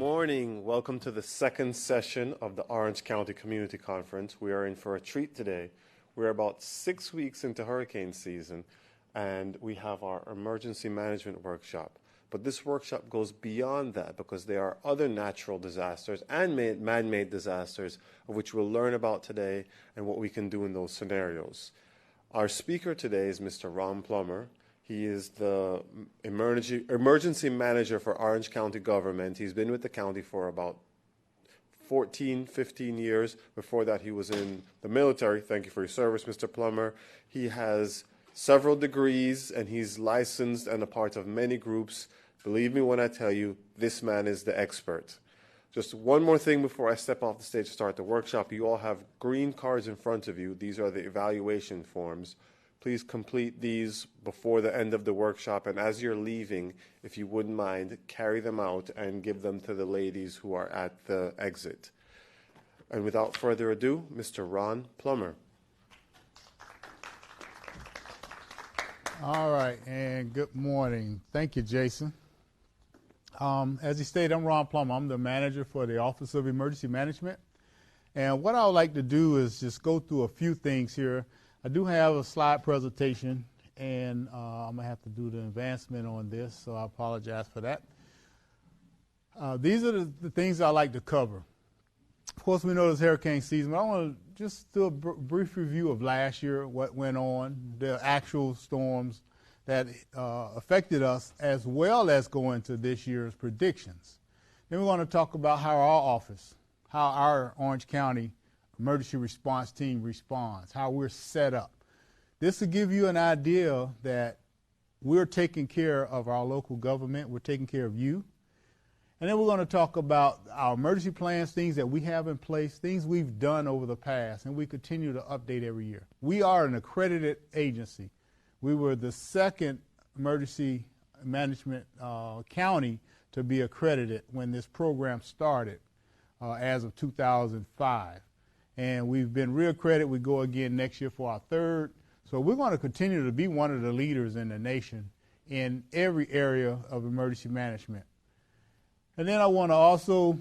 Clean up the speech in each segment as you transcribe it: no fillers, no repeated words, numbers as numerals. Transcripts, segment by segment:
morning. Welcome to the second session of the Orange County Community Conference. We are in for a treat today. We're about 6 weeks into hurricane season, and we have our emergency management workshop. But this workshop goes beyond that because there are other natural disasters and man-made disasters of which we'll learn about today and what we can do in those scenarios. Our speaker today is Mr. Ron Plummer. He is the emergency manager for Orange County government. He's been with the county for about 14, 15 years. Before that, he was in the military. Thank you for your service, Mr. Plummer. He has several degrees, and he's licensed and a part of many groups. Believe me when I tell you, this man is the expert. Just one more thing before I step off the stage to start the workshop. You all have green cards in front of you. These are the evaluation forms. Please complete these before the end of the workshop, and as you're leaving, if you wouldn't mind, carry them out and give them to the ladies who are at the exit. And without further ado, Mr. Ron Plummer. All right, and good morning. Thank you, Jason. As he stated, I'm Ron Plummer. I'm the manager for the Office of Emergency Management. And what I would like to do is just go through a few things here. I do have a slide presentation, and I'm going to have to do the advancement on this, so I apologize for that. These are the things I like to cover. Of course, we know it's hurricane season, but I want to just do a brief review of last year, what went on, the actual storms that affected us, as well as go into this year's predictions. Then we're going to talk about how our office, how our Orange County emergency response team responds, how we're set up. This will give you an idea that we're taking care of our local government, we're taking care of you. And then we're going to talk about our emergency plans, things that we have in place, things we've done over the past, and we continue to update every year. We are an accredited agency. We were the second emergency management county to be accredited when this program started as of 2005. And we've been reaccredited. We go again next year for our third. So we're going to continue to be one of the leaders in the nation in every area of emergency management. And then I want to also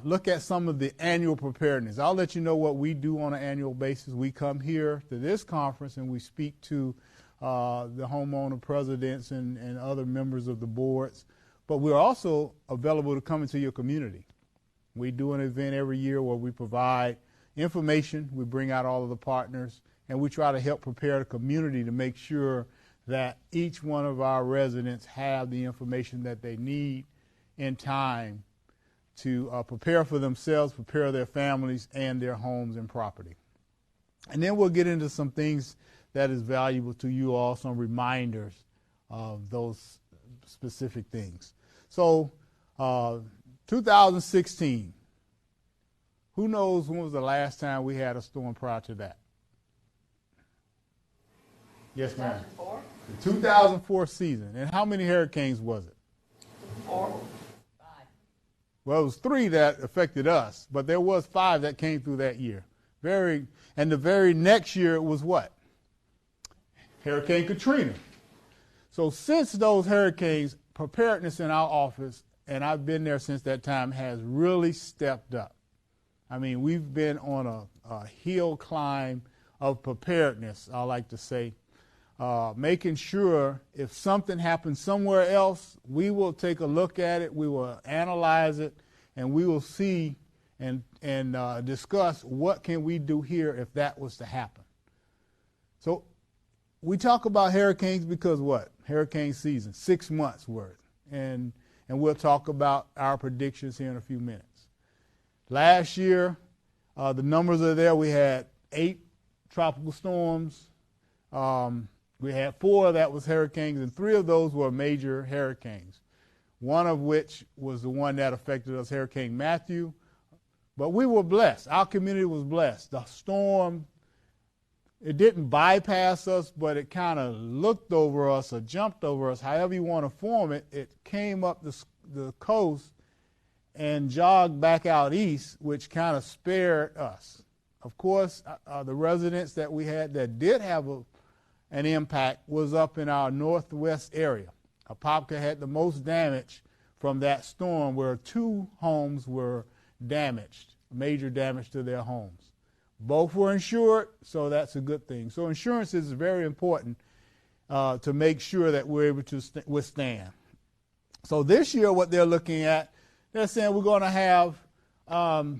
look at some of the annual preparedness. I'll let you know what we do on an annual basis. We come here to this conference and we speak to the homeowner presidents and other members of the boards. But we're also available to come into your community. We do an event every year where we provide information, we bring out all of the partners, and we try to help prepare the community to make sure that each one of our residents have the information that they need in time to prepare for themselves, prepare their families and their homes and property. And then we'll get into some things that is valuable to you all, some reminders of those specific things. So 2016, who knows when was the last time we had a storm prior to that? Yes, ma'am. 2004? The 2004 season. And how many hurricanes was it? 4. 5. Well, it was 3 that affected us, but there was 5 that came through that year. And the very next year it was what? Hurricane Katrina. So since those hurricanes, preparedness in our office, and I've been there since that time, has really stepped up. I mean, we've been on a hill climb of preparedness, I like to say, making sure if something happens somewhere else, we will take a look at it, we will analyze it, and we will see and discuss what can we do here if that was to happen. So we talk about hurricanes because what? Hurricane season, 6 months worth. And we'll talk about our predictions here in a few minutes. Last year, the numbers are there. We had 8 tropical storms. We had 4 that was hurricanes, and 3 of those were major hurricanes, one of which was the one that affected us, Hurricane Matthew. But we were blessed. Our community was blessed. The storm, it didn't bypass us, but it kind of looked over us or jumped over us, however you want to form it. It came up the coast and jogged back out east, which kind of spared us. Of course, the residents that we had that did have an impact was up in our northwest area. Apopka had the most damage from that storm where 2 homes were damaged, major damage to their homes. Both were insured, so that's a good thing. So insurance is very important to make sure that we're able to withstand. So this year what they're looking at, they're saying we're going to have, and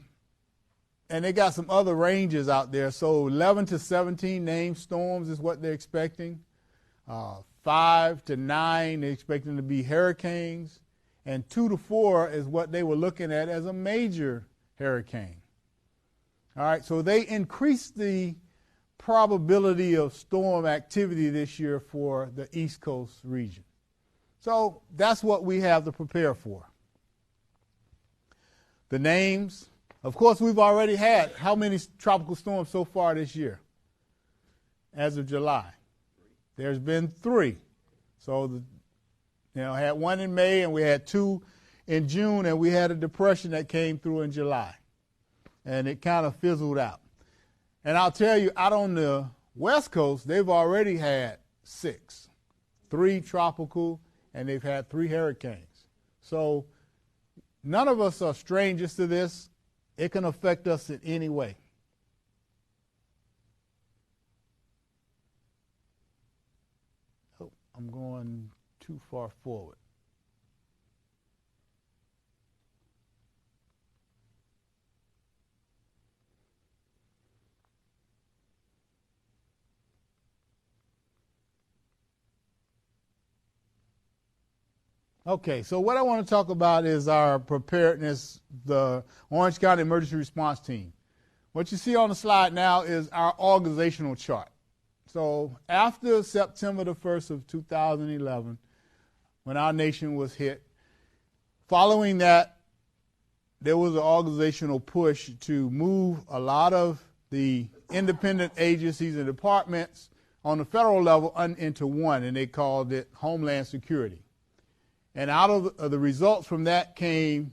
they got some other ranges out there, so 11 to 17 named storms is what they're expecting. 5 to 9, they're expecting to be hurricanes, and 2 to 4 is what they were looking at as a major hurricane. All right, so they increased the probability of storm activity this year for the East Coast region. So that's what we have to prepare for. The names, of course, we've already had how many tropical storms so far this year? As of July, there's been 3. So, had 1 in May, and we had 2 in June, and we had a depression that came through in July, and it kind of fizzled out. And I'll tell you, out on the West Coast, they've already had 6, 3 tropical, and they've had 3 hurricanes. So none of us are strangers to this. It can affect us in any way. Oh, I'm going too far forward. Okay, so what I want to talk about is our preparedness, the Orange County Emergency Response Team. What you see on the slide now is our organizational chart. So after September the 1st of 2011, when our nation was hit, following that, there was an organizational push to move a lot of the independent agencies and departments on the federal level into one, and they called it Homeland Security. And out of the results from that came,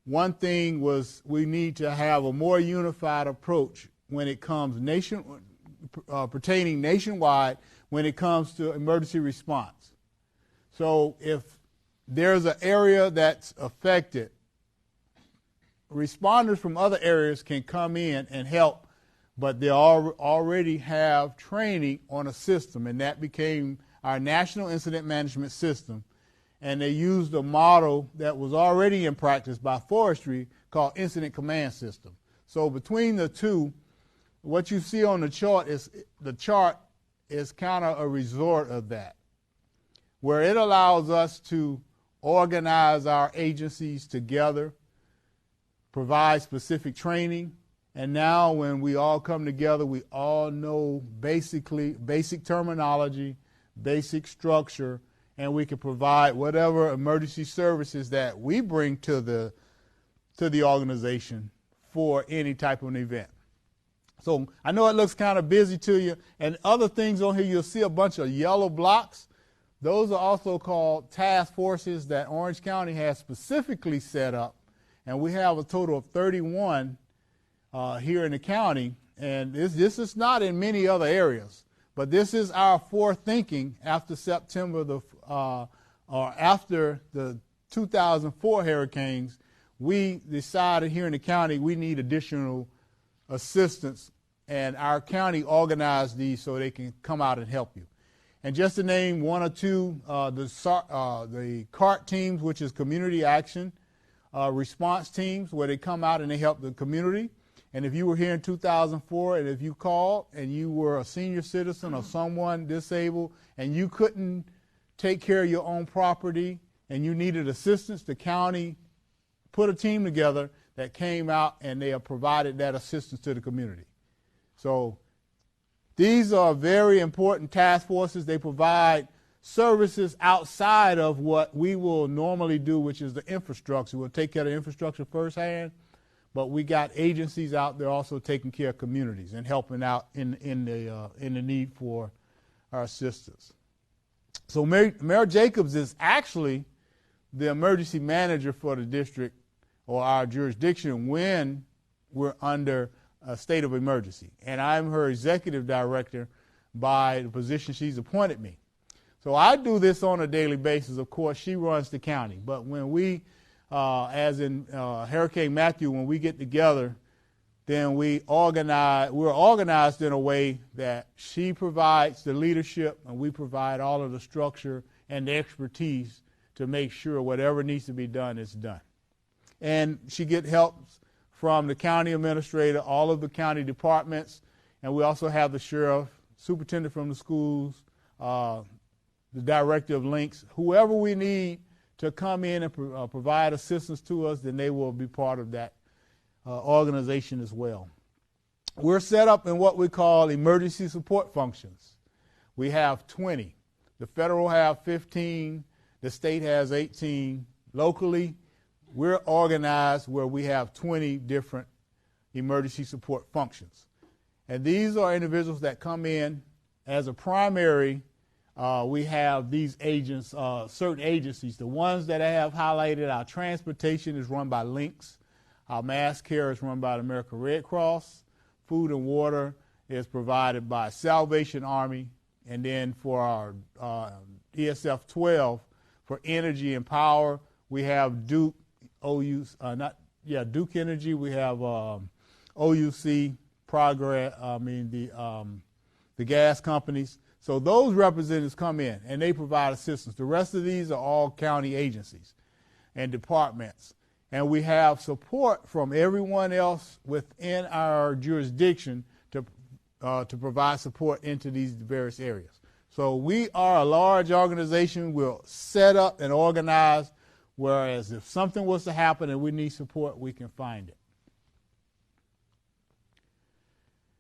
one thing was we need to have a more unified approach when it comes pertaining nationwide when it comes to emergency response. So if there's an area that's affected, responders from other areas can come in and help, but they already have training on a system, and that became our National Incident Management System. And they used a model that was already in practice by forestry called Incident Command System. So between the two, what you see on the chart is kind of a resort of that, where it allows us to organize our agencies together, provide specific training, and now when we all come together, we all know basic terminology, basic structure, and we can provide whatever emergency services that we bring to the organization for any type of an event. So I know it looks kind of busy to you, and other things on here, you'll see a bunch of yellow blocks. Those are also called task forces that Orange County has specifically set up, and we have a total of 31 here in the county, and this is not in many other areas. But this is our forethinking after September or after the 2004 hurricanes. We decided here in the county we need additional assistance, and our county organized these so they can come out and help you. And just to name one or two, the CART teams, which is community action response teams, where they come out and they help the community. And if you were here in 2004 and if you called and you were a senior citizen or someone disabled and you couldn't take care of your own property and you needed assistance, the county put a team together that came out and they have provided that assistance to the community. So these are very important task forces. They provide services outside of what we will normally do, which is the infrastructure. We'll take care of the infrastructure firsthand. But we got agencies out there also taking care of communities and helping out in the need for our assistance. So Mayor Jacobs is actually the emergency manager for the district or our jurisdiction when we're under a state of emergency. And I'm her executive director by the position she's appointed me. So I do this on a daily basis. Of course, she runs the county. But when we, as in Hurricane Matthew, when we get together, then we're organized in a way that she provides the leadership and we provide all of the structure and the expertise to make sure whatever needs to be done is done. And she gets help from the county administrator, all of the county departments, and we also have the sheriff, superintendent from the schools, the director of links, whoever we need to come in and provide assistance to us, then they will be part of that organization as well. We're set up in what we call emergency support functions. We have 20. The federal have 15. The state has 18. Locally, we're organized where we have 20 different emergency support functions. And these are individuals that come in as a primary. We have these agents, certain agencies. The ones that I have highlighted, our transportation is run by Links. Our mass care is run by the American Red Cross. Food and water is provided by Salvation Army. And then for our ESF 12, for energy and power, we have Duke, Duke Energy. We have OUC, Progress. The gas companies. So those representatives come in and they provide assistance. The rest of these are all county agencies and departments. And we have support from everyone else within our jurisdiction to provide support into these various areas. So we are a large organization. We're set up and organized, whereas if something was to happen and we need support, we can find it.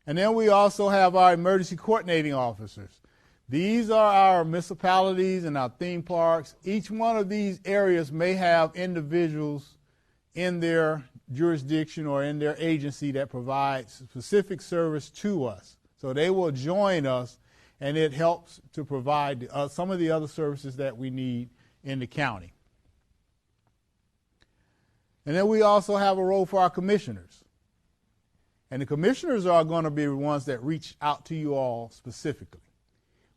And then we also have our emergency coordinating officers. These are our municipalities and our theme parks. Each one of these areas may have individuals in their jurisdiction or in their agency that provides specific service to us. So they will join us, and it helps to provide some of the other services that we need in the county. And then we also have a role for our commissioners. And the commissioners are going to be the ones that reach out to you all specifically.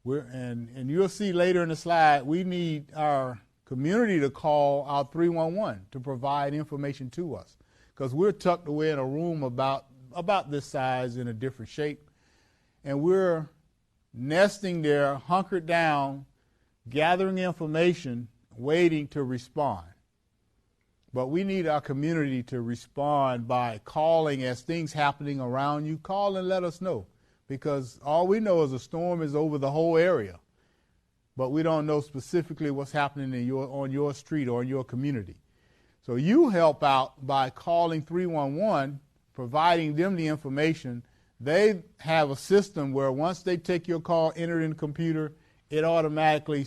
And you'll see later in the slide, we need our community to call our 311 to provide information to us, because we're tucked away in a room about this size in a different shape, and we're nesting there, hunkered down, gathering information, waiting to respond. But we need our community to respond by calling as things happening around you. Call and let us know, because all we know is a storm is over the whole area, but we don't know specifically what's happening on your street or in your community. So you help out by calling 311, providing them the information. They have a system where once they take your call, enter it in the computer, it automatically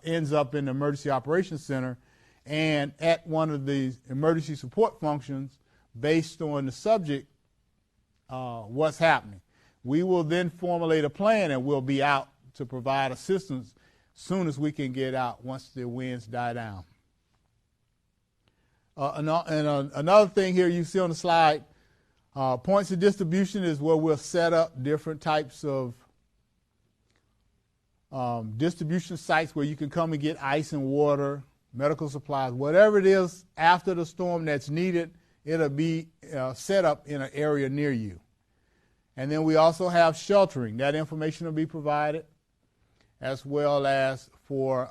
ends up in the Emergency Operations Center and at one of the emergency support functions based on the subject, what's happening. We will then formulate a plan and we'll be out to provide assistance soon as we can get out once the winds die down. Another thing here you see on the slide, points of distribution is where we'll set up different types of distribution sites where you can come and get ice and water, medical supplies, whatever it is after the storm that's needed, it'll be set up in an area near you. And then we also have sheltering. That information will be provided, as well as for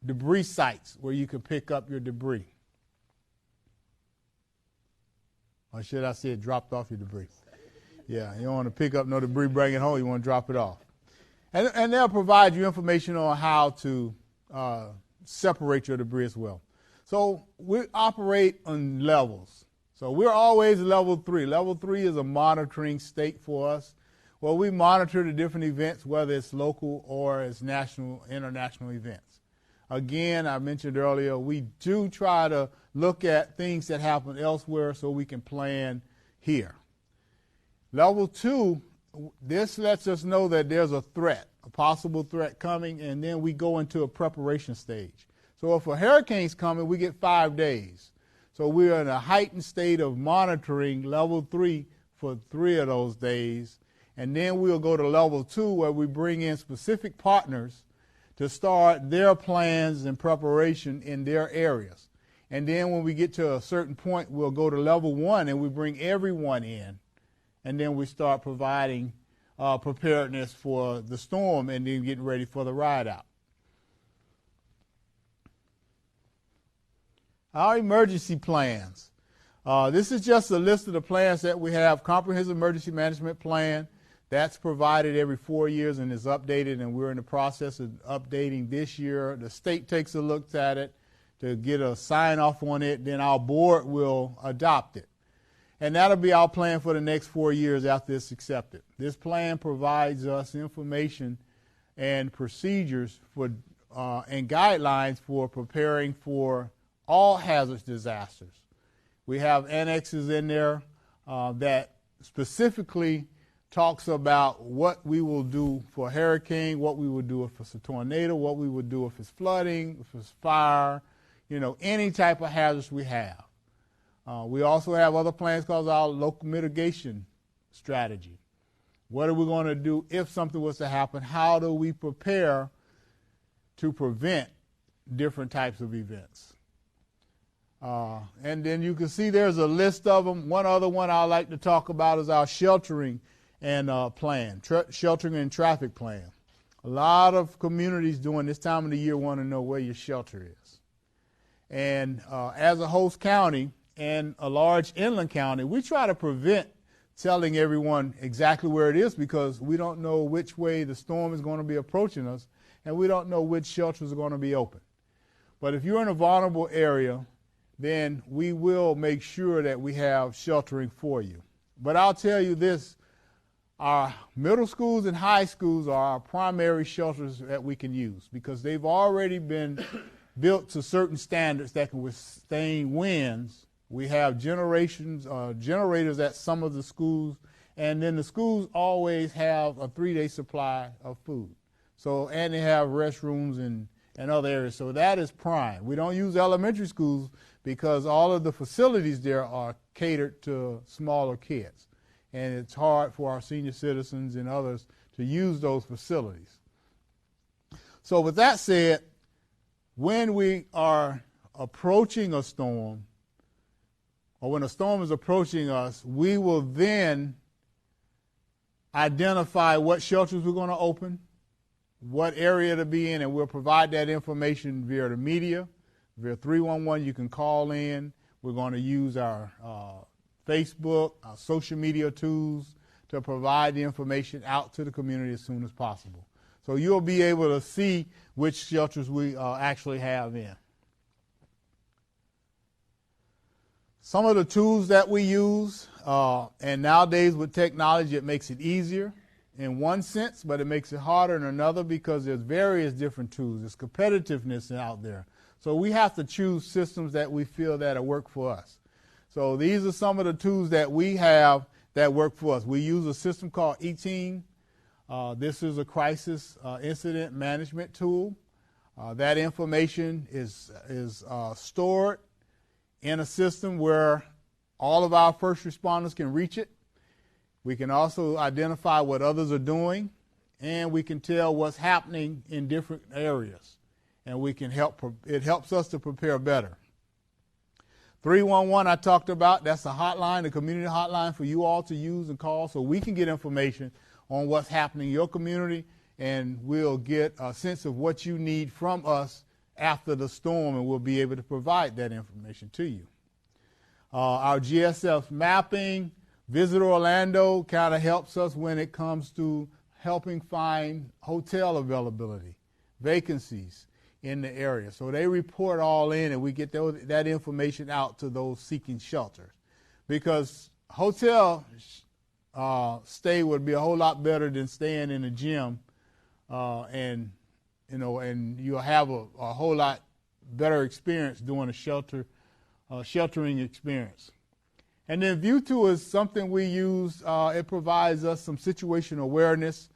debris sites where you can pick up your debris. Or should I say dropped off your debris? Yeah, you don't want to pick up no debris, bring it home, you want to drop it off. And they'll provide you information on how to separate your debris as well. So we operate on levels. So we're always level 3. Level 3 is a monitoring state for us. Well, we monitor the different events, whether it's local or it's national, international events. Again, I mentioned earlier, we do try to look at things that happen elsewhere so we can plan here. Level 2, this lets us know that there's a threat, a possible threat coming, and then we go into a preparation stage. So if a hurricane's coming, we get 5 days. So we're in a heightened state of monitoring level 3 for 3 of those days. And then we'll go to level 2, where we bring in specific partners to start their plans and preparation in their areas. And then when we get to a certain point, we'll go to level 1 and we bring everyone in. And then we start providing preparedness for the storm and then getting ready for the ride out. Our emergency plans. This is just a list of the plans that we have. Comprehensive Emergency Management Plan. That's provided every 4 years and is updated, and we're in the process of updating this year. The state takes a look at it to get a sign off on it, then our board will adopt it. And that'll be our plan for the next 4 years after it's accepted. This plan provides us information and procedures for and guidelines for preparing for all hazardous disasters. We have annexes in there that specifically talks about what we will do for a hurricane, what we would do if it's a tornado, what we would do if it's flooding, if it's fire, any type of hazards we have. We also have other plans called our local mitigation strategy. What are we going to do if something was to happen? How do we prepare to prevent different types of events? And then you can see there's a list of them. One other one I like to talk about is our sheltering and plan, sheltering and traffic plan. A lot of communities during this time of the year want to know where your shelter is. And as a host county and a large inland county, we try to prevent telling everyone exactly where it is, because we don't know which way the storm is going to be approaching us, and we don't know which shelters are going to be open. But if you're in a vulnerable area, then we will make sure that we have sheltering for you. But I'll tell you this, our middle schools and high schools are our primary shelters that we can use, because they've already been built to certain standards that can withstand winds. We have generators at some of the schools, and then the schools always have a 3-day supply of food. So, and they have restrooms and other areas. So that is prime. We don't use elementary schools because all of the facilities there are catered to smaller kids. And it's hard for our senior citizens and others to use those facilities. So with that said, when we are approaching a storm, or when a storm is approaching us, we will then identify what shelters we're going to open, what area to be in, and we'll provide that information via the media. Via 311, you can call in. We're going to use our Facebook, our social media tools to provide the information out to the community as soon as possible. So you'll be able to see which shelters we actually have in. Some of the tools that we use, and nowadays with technology, it makes it easier in one sense, but it makes it harder in another, because there's various different tools. There's competitiveness out there. So we have to choose systems that we feel that work for us. So these are some of the tools that we have that work for us. We use a system called E-Team. This is a crisis incident management tool. That information is stored in a system where all of our first responders can reach it. We can also identify what others are doing, and we can tell what's happening in different areas. And we can it helps us to prepare better. 311 I talked about, that's a hotline, a community hotline for you all to use and call, so we can get information on what's happening in your community, and we'll get a sense of what you need from us after the storm, and we'll be able to provide that information to you. Our GSF mapping, Visit Orlando kind of helps us when it comes to helping find hotel availability, vacancies in the area. So they report all in, and we get that information out to those seeking shelter. Because hotel stay would be a whole lot better than staying in a gym, and you'll have a whole lot better experience doing a sheltering experience. And then View2 is something we use. It provides us some situational awareness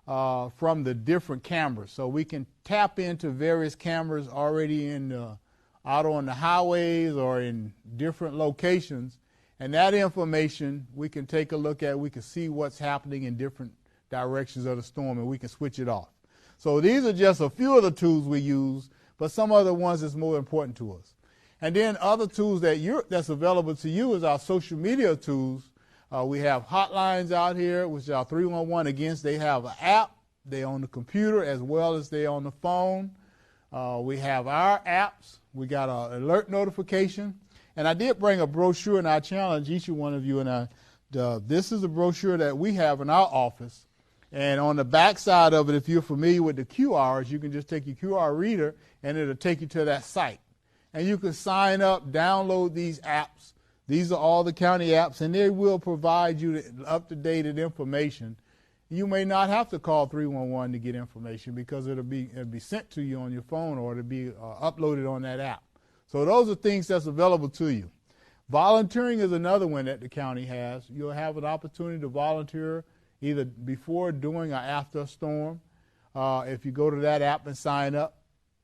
from the different cameras. So we can tap into various cameras already out on the highways or in different locations, And that information we can take a look at. We can see what's happening in different directions of the storm, and we can switch it off. So these are just a few of the tools we use, but some other ones that's more important to us. And then other tools that's available to you is our social media tools. We have hotlines out here, which are 311. Again, they have an app. They on the computer as well as they on the phone. We have our apps. We got an alert notification. And I did bring a brochure, and I challenge each one of you. And this is a brochure that we have in our office. And on the back side of it, if you're familiar with the QRs, you can just take your QR reader, and it'll take you to that site. And you can sign up, download these apps. These are all the county apps, and they will provide you up-to-date information. You may not have to call 311 to get information because it'll be sent to you on your phone, or it'll be uploaded on that app. So those are things that's available to you. Volunteering is another one that the county has. You'll have an opportunity to volunteer either before, during, or after a storm. If you go to that app and sign up,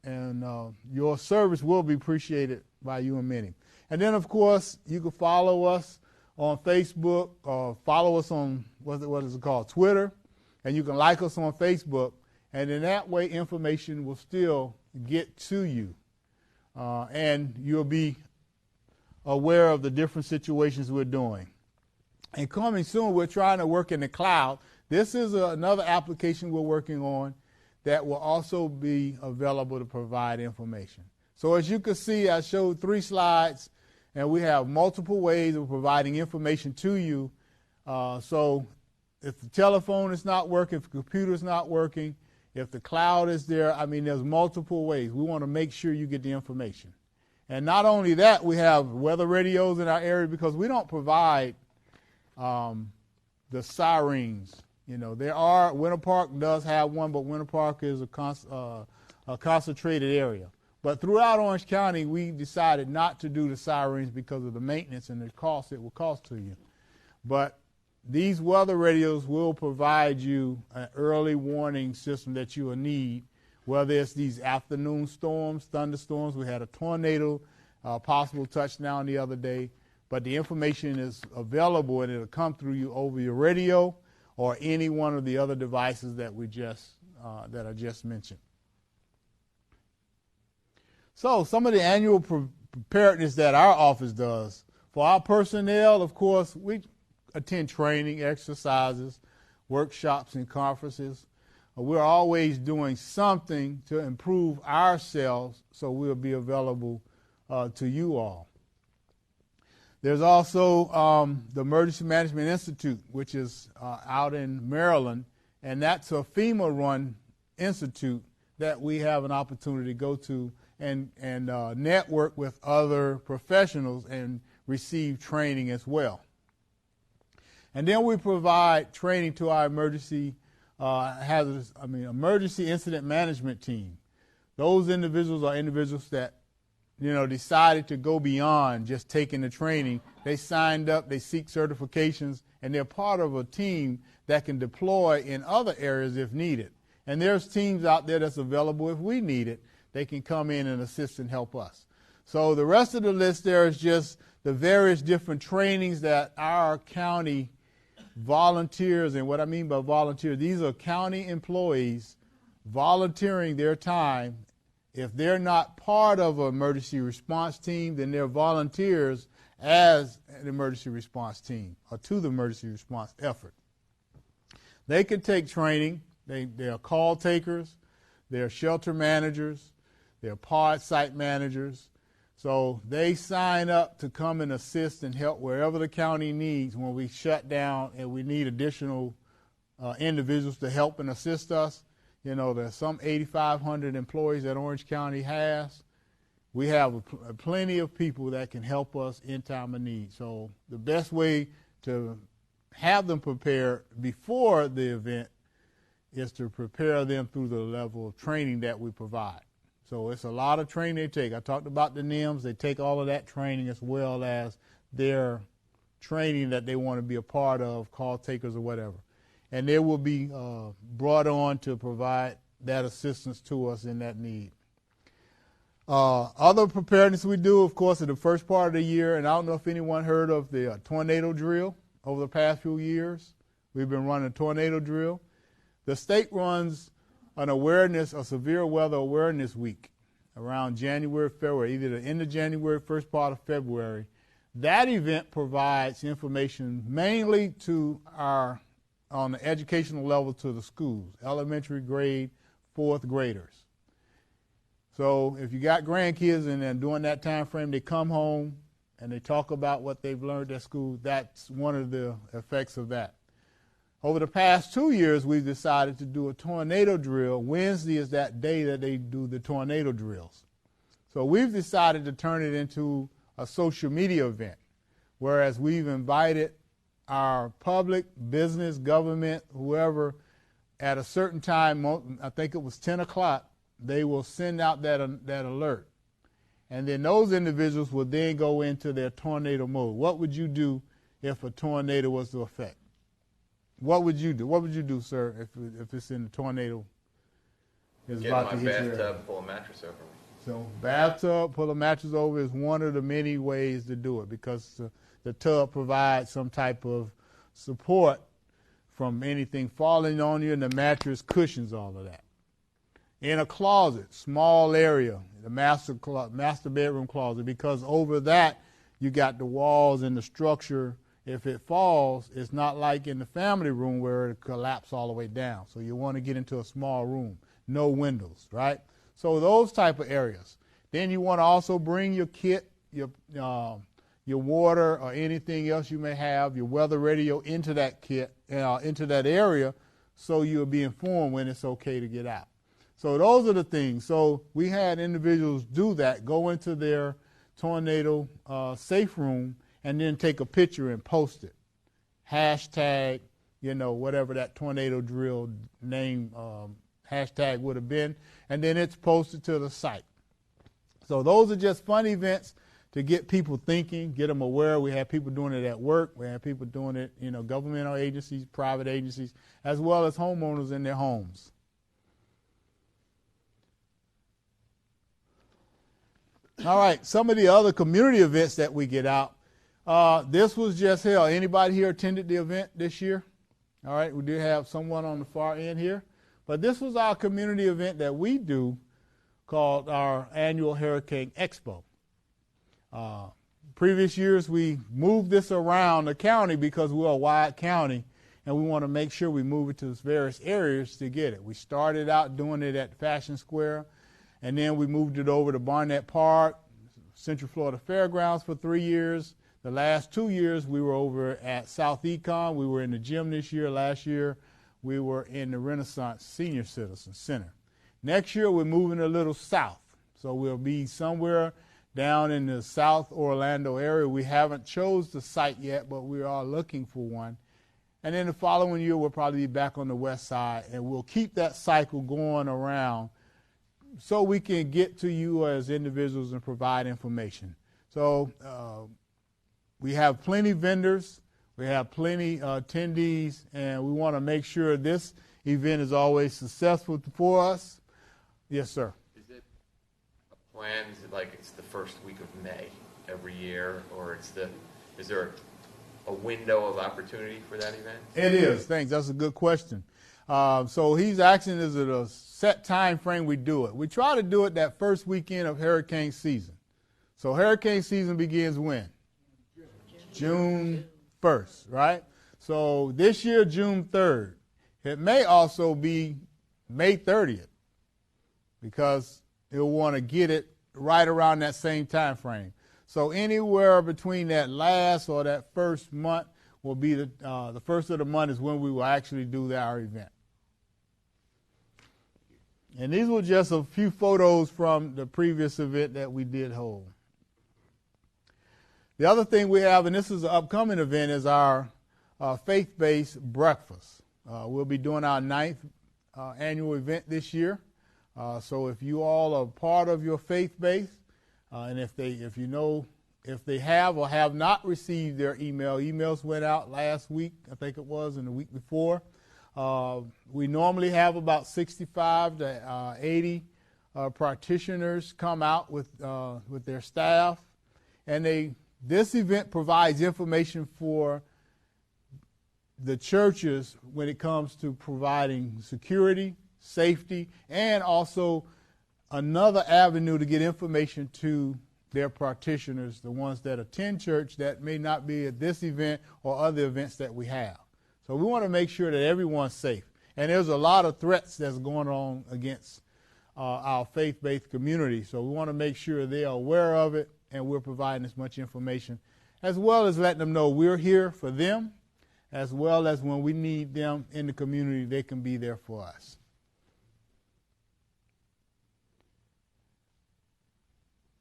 and your service will be appreciated by you and many. And then, of course, you can follow us on Facebook, or follow us on, what is it called, Twitter, and you can like us on Facebook, and in that way information will still get to you. And you'll be aware of the different situations we're doing. And coming soon, we're trying to work in the cloud. This is another application we're working on that will also be available to provide information. So as you can see, I showed 3 slides, and we have multiple ways of providing information to you. So if the telephone is not working, if the computer is not working, if the cloud is there, there's multiple ways. We want to make sure you get the information. And not only that, we have weather radios in our area because we don't provide the sirens. Winter Park does have one, but Winter Park is a concentrated area. But throughout Orange County, we decided not to do the sirens because of the maintenance and the cost it will cost to you. But these weather radios will provide you an early warning system that you will need, whether it's these afternoon storms, thunderstorms. We had a tornado possible touchdown the other day. But the information is available, and it'll come through you over your radio or any one of the other devices that I just mentioned. So some of the annual preparedness that our office does. For our personnel, of course, we attend training, exercises, workshops, and conferences. We're always doing something to improve ourselves so we'll be available to you all. There's also the Emergency Management Institute, which is out in Maryland, and that's a FEMA-run institute that we have an opportunity to go to and network with other professionals and receive training as well. And then we provide training to our emergency incident management team. Those individuals are individuals that decided to go beyond just taking the training. They signed up, they seek certifications, and they're part of a team that can deploy in other areas if needed. And there's teams out there that's available if we need it. They can come in and assist and help us. So the rest of the list there is just the various different trainings that our county volunteers, and what I mean by volunteers, these are county employees volunteering their time. If they're not part of an emergency response team, then they're volunteers as an emergency response team or to the emergency response effort. They can take training. They are call takers. They're shelter managers. They're pod site managers. So they sign up to come and assist and help wherever the county needs when we shut down and we need additional individuals to help and assist us. There's some 8,500 employees that Orange County has. We have plenty of people that can help us in time of need. So the best way to have them prepared before the event is to prepare them through the level of training that we provide. So it's a lot of training they take. I talked about the NIMS. They take all of that training as well as their training that they want to be a part of, call takers or whatever. And they will be brought on to provide that assistance to us in that need. Other preparedness we do, of course, in the first part of the year, and I don't know if anyone heard of the tornado drill over the past few years. We've been running a tornado drill. The state runs an awareness, a severe weather awareness week around January, February, either the end of January, first part of February. That event provides information mainly to on the educational level to the schools, elementary grade, fourth graders. So if you got grandkids and then during that time frame they come home and they talk about what they've learned at school, that's one of the effects of that. Over the past 2 years, we've decided to do a tornado drill. Wednesday is that day that they do the tornado drills. So we've decided to turn it into a social media event, whereas we've invited our public, business, government, whoever, at a certain time, I think it was 10 o'clock, they will send out that alert. And then those individuals will then go into their tornado mode. What would you do if a tornado was to affect? What would you do? What would you do, sir, if it's in the tornado? Get in my bathtub, pull a mattress over me. So bathtub, pull a mattress over is one of the many ways to do it because the tub provides some type of support from anything falling on you, and the mattress cushions all of that. In a closet, small area, the master bedroom closet, because over that you got the walls and the structure. If it falls, it's not like in the family room where it collapses all the way down. So you want to get into a small room, no windows, right? So those type of areas. Then you want to also bring your kit, your water or anything else you may have, your weather radio into that kit, into that area, so you'll be informed when it's okay to get out. So those are the things. So we had individuals do that, go into their tornado safe room, and then take a picture and post it. Hashtag, whatever that tornado drill name hashtag would have been, and then it's posted to the site. So those are just fun events to get people thinking, get them aware. We have people doing it at work. We have people doing it, governmental agencies, private agencies, as well as homeowners in their homes. All right, some of the other community events that we get out. This was just held. Anybody here attended the event this year? All right, we did have someone on the far end here. But this was our community event that we do called our annual Hurricane Expo. Previous years, we moved this around the county because we're a wide county, and we want to make sure we move it to various areas to get it. We started out doing it at Fashion Square, and then we moved it over to Barnett Park, Central Florida Fairgrounds for 3 years. The last 2 years, we were over at South Econ. We were in the gym this year. Last year, we were in the Renaissance Senior Citizen Center. Next year, we're moving a little south. So we'll be somewhere down in the South Orlando area. We haven't chose the site yet, but we are looking for one. And then the following year, we'll probably be back on the west side, and we'll keep that cycle going around so we can get to you as individuals and provide information. So we have plenty vendors, we have plenty attendees, and we want to make sure this event is always successful for us. Yes, sir. Is it a plan? Is it like it's the first week of May every year, or is there a window of opportunity for that event? It is. Thanks. That's a good question. So he's asking, is it a set time frame we do it? We try to do it that first weekend of hurricane season. So hurricane season begins when? June 1st, right? So this year, June 3rd. It may also be May 30th because he'll want to get it right around that same time frame. So anywhere between that last or that first month will be the first of the month is when we will actually do our event. And these were just a few photos from the previous event that we did hold. The other thing we have, and this is an upcoming event, is our Faith-Based Breakfast. We'll be doing our 9th annual event this year. So if you all are part of your faith-based, and if they have or have not received their emails went out last week, I think it was, and the week before. We normally have about 65 to 80 practitioners come out with their staff, and this event provides information for the churches when it comes to providing security, safety, and also another avenue to get information to their practitioners, the ones that attend church that may not be at this event or other events that we have. So we want to make sure that everyone's safe. And there's a lot of threats that's going on against our faith-based community. So we want to make sure they are aware of it, and we're providing as much information, as well as letting them know we're here for them, as well as when we need them in the community, they can be there for us.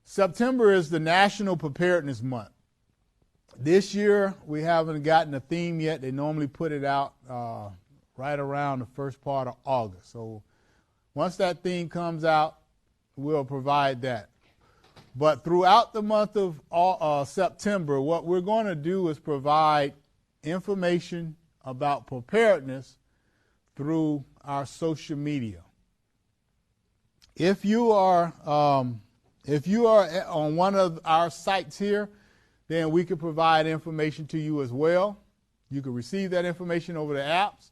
September is the National Preparedness Month. This year, we haven't gotten a theme yet. They normally put it out right around the first part of August. So once that theme comes out, we'll provide that. But throughout the month of September, what we're going to do is provide information about preparedness through our social media. If you are on one of our sites here, then we can provide information to you as well. You can receive that information over the apps.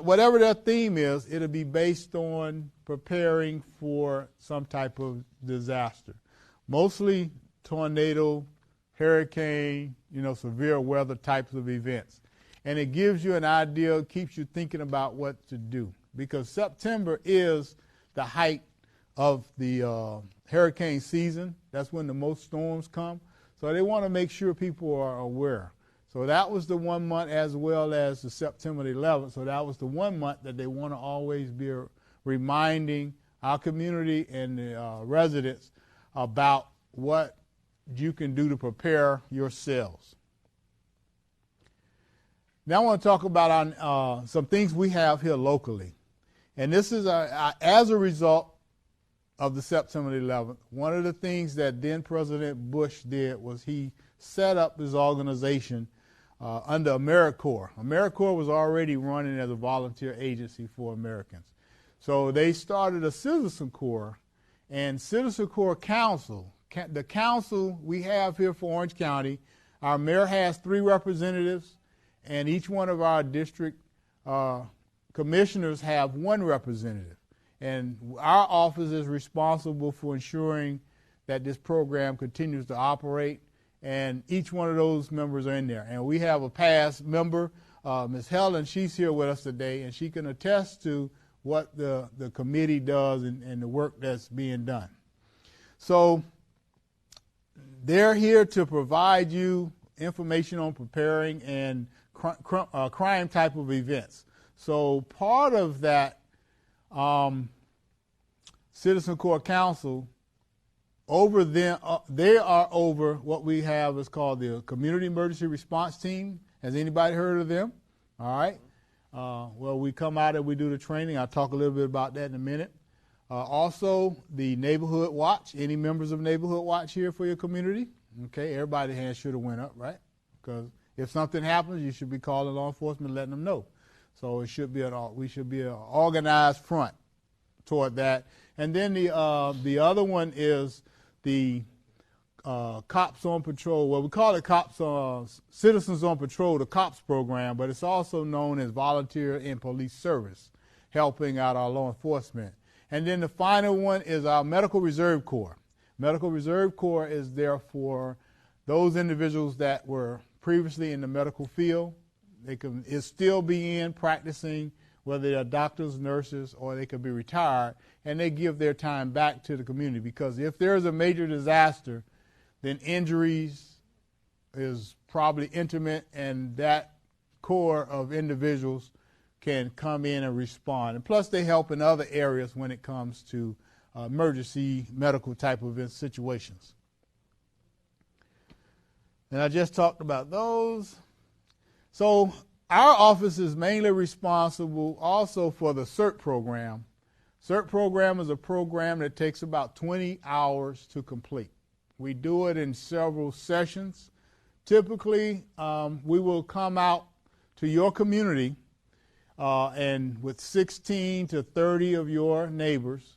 Whatever their theme is, it'll be based on preparing for some type of disaster. Mostly tornado, hurricane, severe weather types of events. And it gives you an idea, keeps you thinking about what to do. Because September is the height of the hurricane season. That's when the most storms come. So they want to make sure people are aware. So that was the 1 month, as well as the September 11th. So that was the 1 month that they want to always be reminding our community and the residents about what you can do to prepare yourselves. Now I want to talk about some things we have here locally. And this is as a result of the September 11th. One of the things that then President Bush did was he set up his organization under AmeriCorps. AmeriCorps was already running as a volunteer agency for Americans. So they started a Citizen Corps, and Citizen Corps Council, the council we have here for Orange County, our mayor has 3 representatives, and each one of our district commissioners have 1 representative. And our office is responsible for ensuring that this program continues to operate, and each one of those members are in there. And we have a past member, Ms. Helen. She's here with us today, and she can attest to what the committee does and the work that's being done. So they're here to provide you information on preparing and crime type of events. So part of that Citizen Corps Council, over them, they are over what we have is called the Community Emergency Response Team. Has anybody heard of them? All right. Well, we come out and we do the training. I'll talk a little bit about that in a minute. Also, the Neighborhood Watch. Any members of Neighborhood Watch here for your community? Okay, everybody's hand should have went up, right? Because if something happens, you should be calling law enforcement and letting them know. So we should be an organized front toward that. And then the other one is the Cops on Patrol. Well, we call it Citizens on Patrol, the COPS program, but it's also known as Volunteer in Police Service, helping out our law enforcement. And then the final one is our Medical Reserve Corps. Medical Reserve Corps is there for those individuals that were previously in the medical field. They can still be in practicing, whether they're doctors, nurses, or they could be retired, and they give their time back to the community. Because if there's a major disaster, then injuries is probably intimate, and that core of individuals can come in and respond. And plus, they help in other areas when it comes to emergency medical type of situations. And I just talked about those. So our office is mainly responsible also for the Cert Program. Cert Program is a program that takes about 20 hours to complete. We do it in several sessions. Typically, we will come out to your community and with 16 to 30 of your neighbors,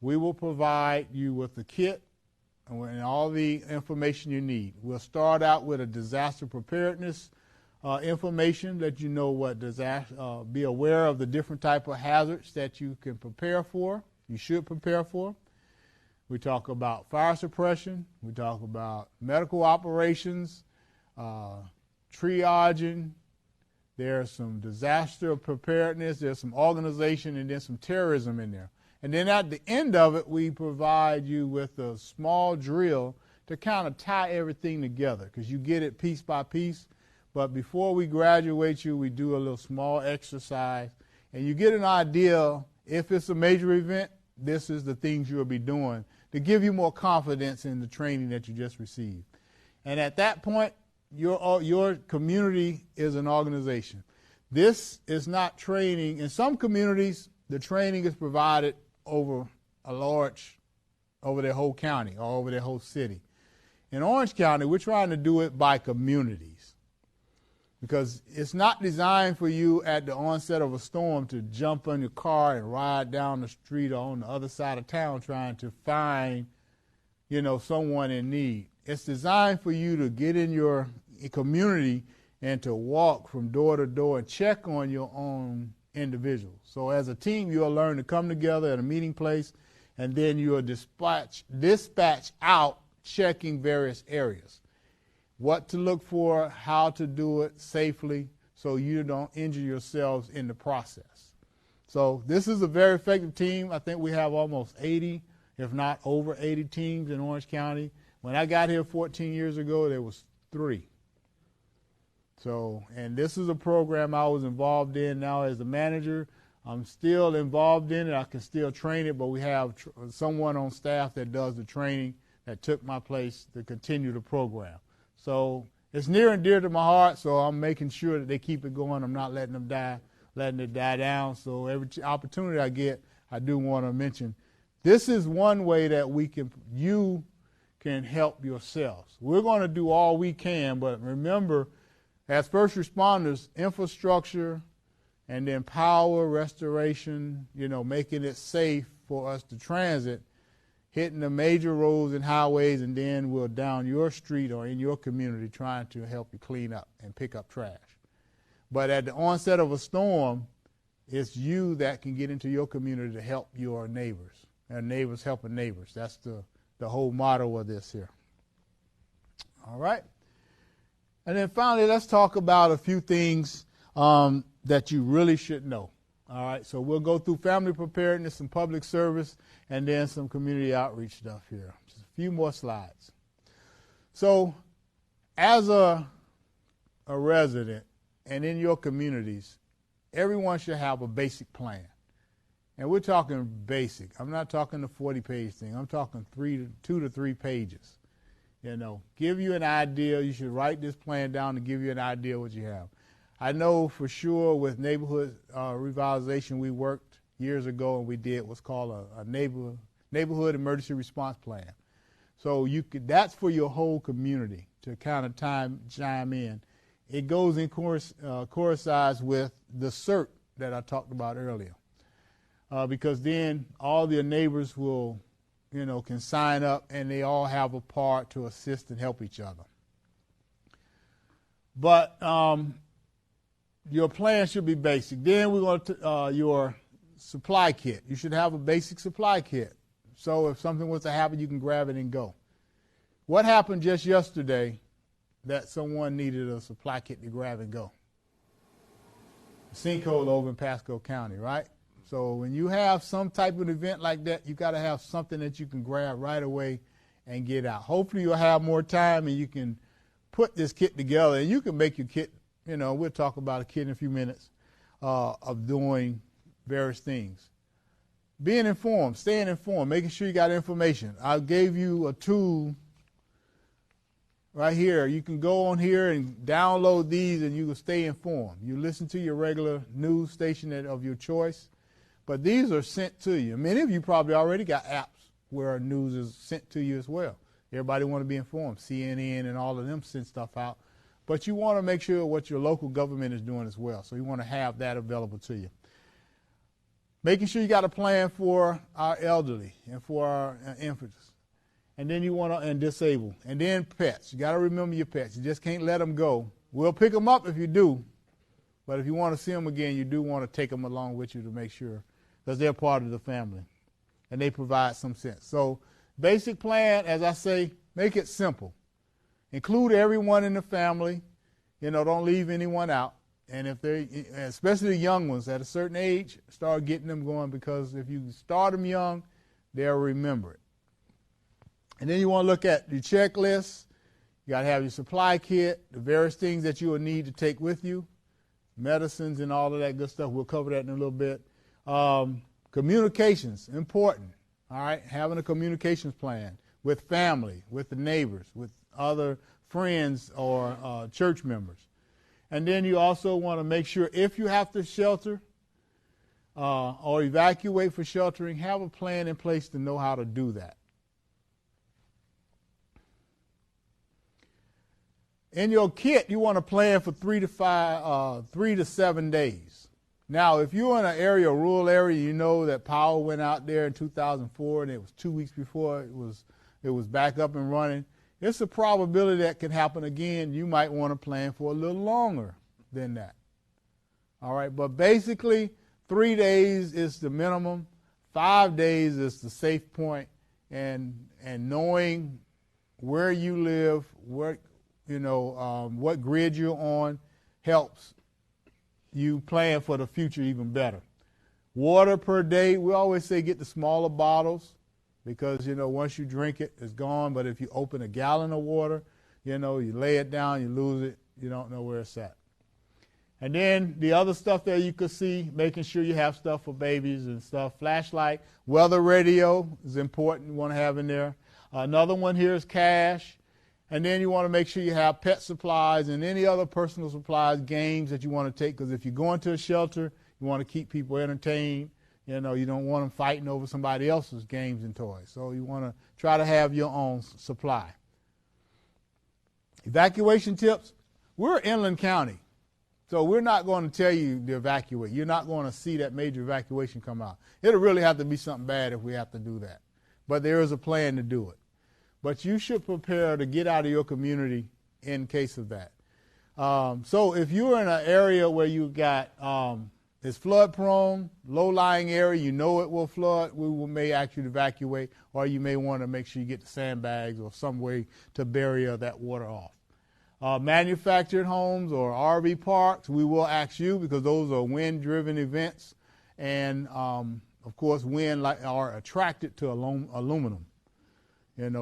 we will provide you with the kit and all the information you need. We'll start out with a disaster preparedness information, let you know what disaster, be aware of the different type of hazards that you can prepare for, you should prepare for. We talk about fire suppression. We talk about medical operations, triaging. There's some disaster preparedness. There's some organization, and then some terrorism in there. And then at the end of it, we provide you with a small drill to kind of tie everything together, because you get it piece by piece. But before we graduate you, we do a little small exercise, and you get an idea, if it's a major event, this is the things you'll be doing to give you more confidence in the training that you just received. And at that point, your community is an organization. This is not training. In some communities, the training is provided over their whole county or over their whole city. In Orange County, we're trying to do it by communities, because it's not designed for you at the onset of a storm to jump in your car and ride down the street or on the other side of town trying to find, someone in need. It's designed for you to get in your community and to walk from door to door and check on your own individuals. So as a team, you'll learn to come together at a meeting place, and then you'll dispatch out checking various areas. What to look for, how to do it safely so you don't injure yourselves in the process. So this is a very effective team. I think we have almost 80, if not over 80 teams in Orange County. When I got here 14 years ago, there was 3. So, and this is a program I was involved in now as the manager. I'm still involved in it. I can still train it, but we have someone on staff that does the training that took my place to continue the program. So it's near and dear to my heart, so I'm making sure that they keep it going. I'm not letting it die down. So every opportunity I get, I do want to mention, this is one way that you can help yourselves. We're going to do all we can, but remember, as first responders, infrastructure and then power, restoration, making it safe for us to transit, hitting the major roads and highways, and then we're down your street or in your community trying to help you clean up and pick up trash. But at the onset of a storm, it's you that can get into your community to help your neighbors, and neighbors helping neighbors. That's the whole motto of this here. All right. And then finally, let's talk about a few things that you really should know. All right, so we'll go through family preparedness, some public service, and then some community outreach stuff here. Just a few more slides. So as a resident and in your communities, everyone should have a basic plan. And we're talking basic. I'm not talking the 40-page thing. I'm talking 2 to 3 pages. Give you an idea. You should write this plan down to give you an idea what you have. I know for sure with neighborhood revitalization, we worked years ago and we did what's called a neighborhood emergency response plan. So that's for your whole community to kind of chime in. It goes in coincides with the Cert that I talked about earlier, because then all your neighbors will, can sign up and they all have a part to assist and help each other. But your plan should be basic. Then we're going to your supply kit. You should have a basic supply kit. So if something was to happen, you can grab it and go. What happened just yesterday that someone needed a supply kit to grab and go? The sinkhole over in Pasco County, right? So when you have some type of event like that, you got to have something that you can grab right away and get out. Hopefully you'll have more time and you can put this kit together, and you can make your kit. We'll talk about a kit in a few minutes of doing various things. Being informed, staying informed, making sure you got information. I gave you a tool right here. You can go on here and download these and you can stay informed. You listen to your regular news station of your choice, but these are sent to you. Many of you probably already got apps where news is sent to you as well. Everybody want to be informed. CNN and all of them send stuff out. But you want to make sure what your local government is doing as well. So you want to have that available to you. Making sure you got a plan for our elderly and for our infants. And then you want to, and disabled. And then pets. You got to remember your pets. You just can't let them go. We'll pick them up if you do. But if you want to see them again, you do want to take them along with you to make sure, because they're part of the family. And they provide some sense. So basic plan, as I say, make it simple. Include everyone in the family. Don't leave anyone out. And if they, especially the young ones at a certain age, start getting them going, because if you start them young, they'll remember it. And then you want to look at your checklist. You got to have your supply kit, the various things that you will need to take with you, medicines and all of that good stuff. We'll cover that in a little bit. Communications, important. All right, having a communications plan with family, with the neighbors, with other friends or church members. And then you also want to make sure if you have to shelter or evacuate for sheltering, have a plan in place to know how to do that. In your kit, you want to plan for 3 to 7 days. Now, if you're in an area, a rural area, you know that power went out there in 2004, and it was 2 weeks before it was back up and running. It's a probability that can happen again. You might want to plan for a little longer than that. All right, but basically 3 days is the minimum. 5 days is the safe point, and knowing where you live, what grid you're on, helps you plan for the future even better. Water per day, we always say get the smaller bottles, because, once you drink it, it's gone. But if you open a gallon of water, you lay it down, you lose it, you don't know where it's at. And then the other stuff there you could see, making sure you have stuff for babies and stuff. Flashlight, weather radio is important, you want to have in there. Another one here is cash. And then you want to make sure you have pet supplies and any other personal supplies, games that you want to take, because if you go into a shelter, you want to keep people entertained. You don't want them fighting over somebody else's games and toys. So you want to try to have your own supply. Evacuation tips. We're inland county, so we're not going to tell you to evacuate. You're not going to see that major evacuation come out. It'll really have to be something bad if we have to do that. But there is a plan to do it. But you should prepare to get out of your community in case of that. So if you're in an area where you got it's flood prone, low-lying area, it will flood, may ask you to evacuate, or you may want to make sure you get the sandbags or some way to barrier that water off. Manufactured homes or RV parks, we will ask you, because those are wind-driven events, and of course wind are attracted to aluminum.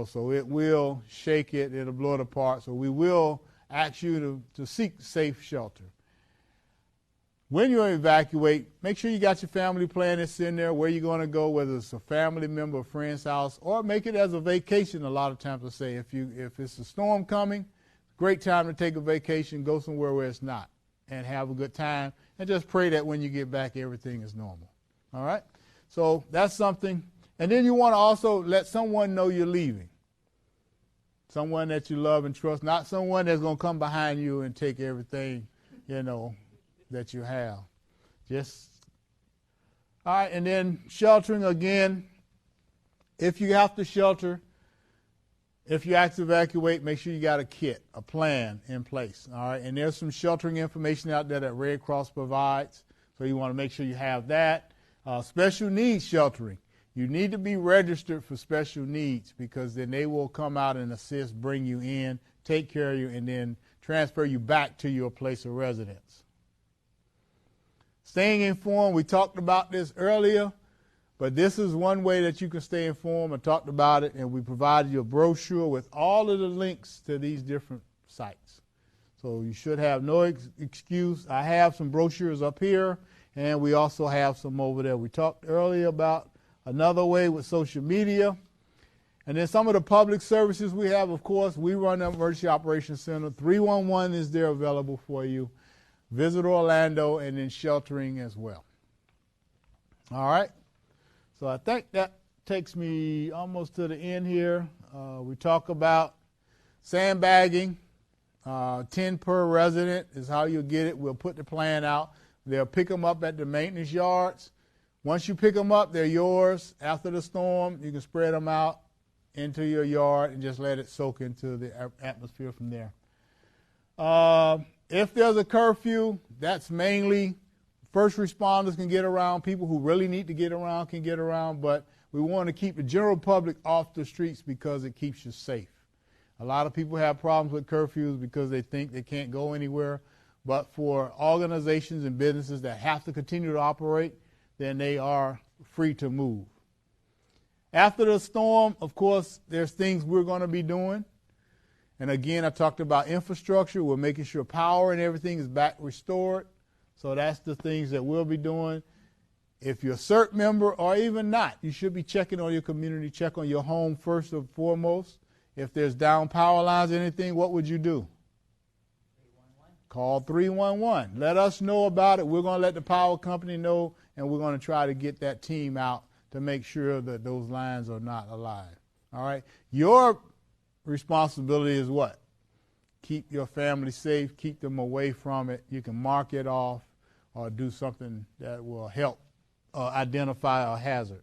So it will shake it, it'll blow it apart. So we will ask you to seek safe shelter. When you evacuate, make sure you got your family plan that's in there, where you're going to go, whether it's a family member or friend's house, or make it as a vacation a lot of times. I say if it's a storm coming, great time to take a vacation, go somewhere where it's not, and have a good time, and just pray that when you get back, everything is normal. All right? So that's something. And then you want to also let someone know you're leaving. Someone that you love and trust, not someone that's going to come behind you and take everything, that you have. All right, and then sheltering again. If you have to shelter, if you have to evacuate, make sure you got a kit, a plan in place. All right, and there's some sheltering information out there that Red Cross provides, so you want to make sure you have that. Special needs sheltering. You need to be registered for special needs, because then they will come out and assist, bring you in, take care of you, and then transfer you back to your place of residence. Staying informed, we talked about this earlier, but this is one way that you can stay informed. I talked about it, and we provided you a brochure with all of the links to these different sites. So you should have no excuse. I have some brochures up here, and we also have some over there. We talked earlier about another way with social media. And then some of the public services we have, of course, we run the Emergency Operations Center. 311 is there available for you. Visit Orlando, and then sheltering as well. All right. So I think that takes me almost to the end here. We talk about sandbagging. 10 per resident is how you'll get it. We'll put the plan out. They'll pick them up at the maintenance yards. Once you pick them up, they're yours. After the storm, you can spread them out into your yard and just let it soak into the atmosphere from there. If there's a curfew, that's mainly first responders can get around. People who really need to get around can get around, but we want to keep the general public off the streets because it keeps you safe. A lot of people have problems with curfews because they think they can't go anywhere, but for organizations and businesses that have to continue to operate, then they are free to move. After the storm, of course, there's things we're going to be doing. And again, I talked about infrastructure. We're making sure power and everything is back restored. So that's the things that we'll be doing. If you're a Cert member or even not, you should be checking on your community, check on your home first and foremost. If there's down power lines or anything, what would you do? 311. Call 311. Let us know about it. We're going to let the power company know, and we're going to try to get that team out to make sure that those lines are not alive. All right? Your responsibility is what? Keep your family safe, keep them away from it. You can mark it off or do something that will help identify a hazard.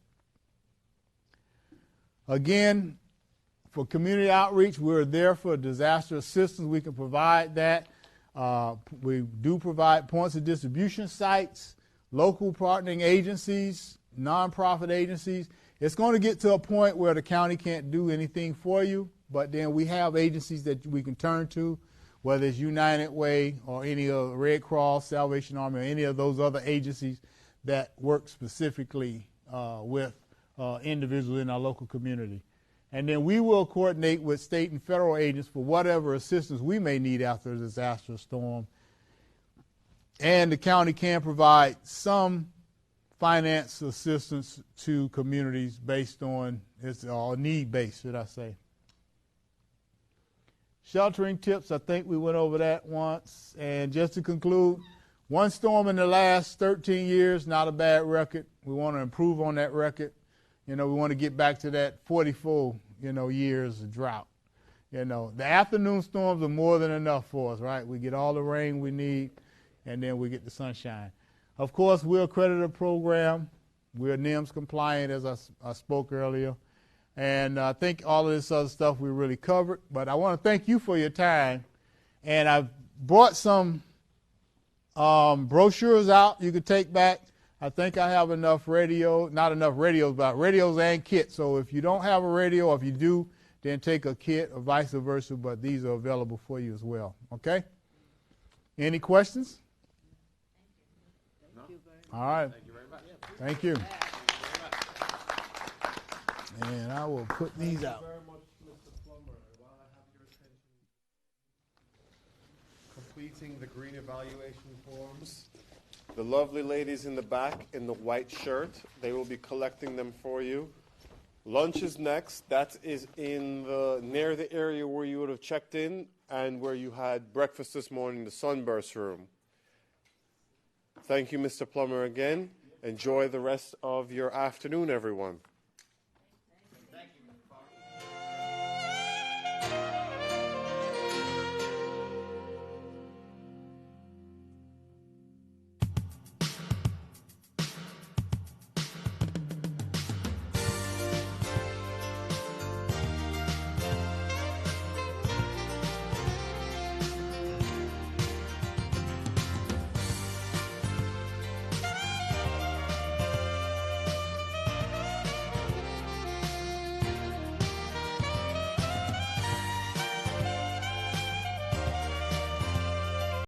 Again, for community outreach, we're there for disaster assistance. We can provide that. We do provide points of distribution sites, local partnering agencies, nonprofit agencies. It's going to get to a point where the county can't do anything for you, but then we have agencies that we can turn to, whether it's United Way or any of the Red Cross, Salvation Army, or any of those other agencies that work specifically with individuals in our local community. And then we will coordinate with state and federal agents for whatever assistance we may need after a disaster storm. And the county can provide some finance assistance to communities based on, it's all need-based, should I say. Sheltering tips, I think we went over that once. And just to conclude, one storm in the last 13 years, not a bad record. We want to improve on that record. We want to get back to that 44, years of drought. The afternoon storms are more than enough for us, right? We get all the rain we need, and then we get the sunshine. Of course, we're accredited program. We're NIMS compliant, as I spoke earlier. And I think all of this other stuff we really covered. But I want to thank you for your time. And I've brought some brochures out you could take back. I think I have enough not enough radios, but radios and kits. So if you don't have a radio, or if you do, then take a kit or vice versa. But these are available for you as well. Okay? Any questions? Thank you very much. All right. Thank you very much. Thank you. And I will put these out. Very much, Mr. Plummer. While I have your attention, completing the green evaluation forms. The lovely ladies in the back in the white shirt, they will be collecting them for you. Lunch is next. That is near the area where you would have checked in and where you had breakfast this morning, the Sunburst Room. Thank you, Mr. Plummer, again. Enjoy the rest of your afternoon, everyone.